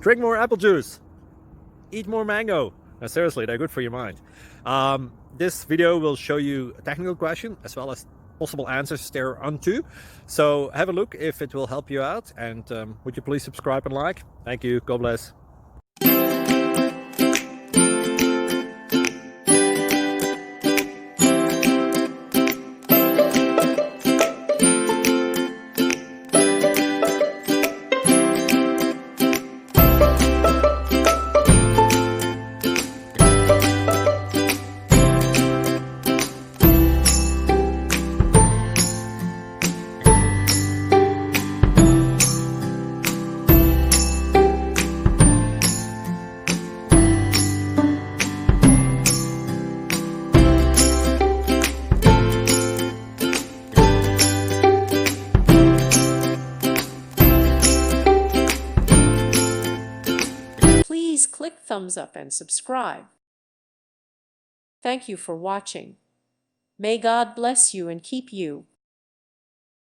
Drink more apple juice. Eat more mango. Now, seriously, they're good for your mind. This video will show you a technical question as well as possible answers thereunto. So have a look if it will help you out, and would you please subscribe and like? Thank you. God bless. Please click thumbs up and subscribe. Thank you for watching. May God bless you and keep you.